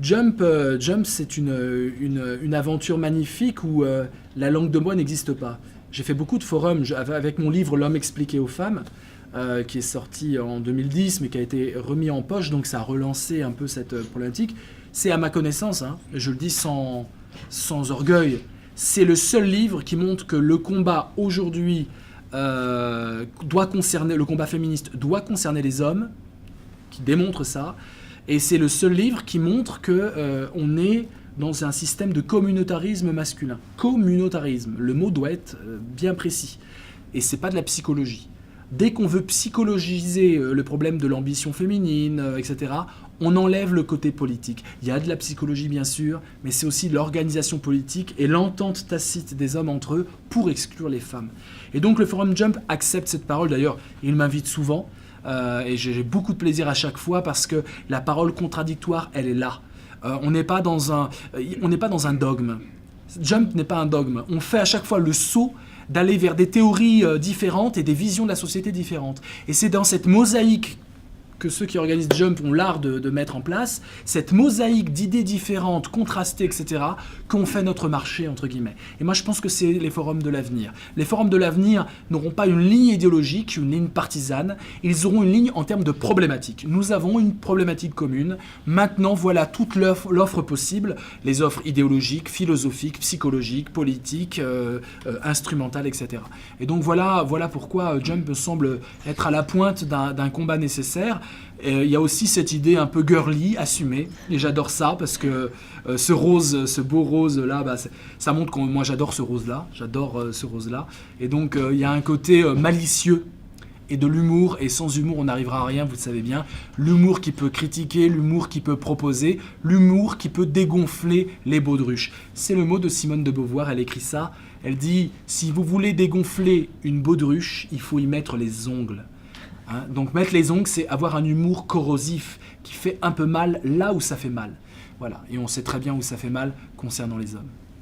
Jump, c'est une aventure magnifique où la langue de bois n'existe pas. J'ai fait beaucoup de forums avec mon livre L'homme expliqué aux femmes, qui est sorti en 2010, mais qui a été remis en poche, donc ça a relancé un peu cette problématique. C'est à ma connaissance, hein, je le dis sans orgueil, c'est le seul livre qui montre que le combat aujourd'hui doit concerner, le combat féministe doit concerner les hommes, qui démontre ça, et c'est le seul livre qui montre que on est dans un système de communautarisme masculin. Communautarisme, le mot doit être bien précis, et c'est pas de la psychologie. Dès qu'on veut psychologiser le problème de l'ambition féminine, etc., on enlève le côté politique. Il y a de la psychologie bien sûr, mais c'est aussi l'organisation politique et l'entente tacite des hommes entre eux pour exclure les femmes. Et donc le Forum Jump accepte cette parole, d'ailleurs il m'invite souvent, et j'ai beaucoup de plaisir à chaque fois parce que la parole contradictoire, elle est là. On n'est pas dans un dogme. Jump n'est pas un dogme. On fait à chaque fois le saut d'aller vers des théories différentes et des visions de la société différentes. Et c'est dans cette mosaïque que ceux qui organisent Jump ont l'art de mettre en place, cette mosaïque d'idées différentes, contrastées, etc., qu'on fait notre marché, entre guillemets. Et moi, je pense que c'est les forums de l'avenir. Les forums de l'avenir n'auront pas une ligne idéologique, une ligne partisane, ils auront une ligne en termes de problématiques. Nous avons une problématique commune. Maintenant, voilà toute l'offre possible, les offres idéologiques, philosophiques, psychologiques, politiques, instrumentales, etc. Et donc voilà pourquoi Jump semble être à la pointe d'un combat nécessaire. Il y a aussi cette idée un peu girly, assumée, et j'adore ça parce que ce beau rose là, ça montre que moi j'adore ce rose là, et donc il y a un côté malicieux et de l'humour, et sans humour on n'arrivera à rien, vous le savez bien, l'humour qui peut critiquer, l'humour qui peut proposer, l'humour qui peut dégonfler les baudruches. C'est le mot de Simone de Beauvoir, elle écrit ça, elle dit « Si vous voulez dégonfler une baudruche, il faut y mettre les ongles ». Hein, donc mettre les ongles, c'est avoir un humour corrosif qui fait un peu mal là où ça fait mal. Voilà, et on sait très bien où ça fait mal concernant les hommes.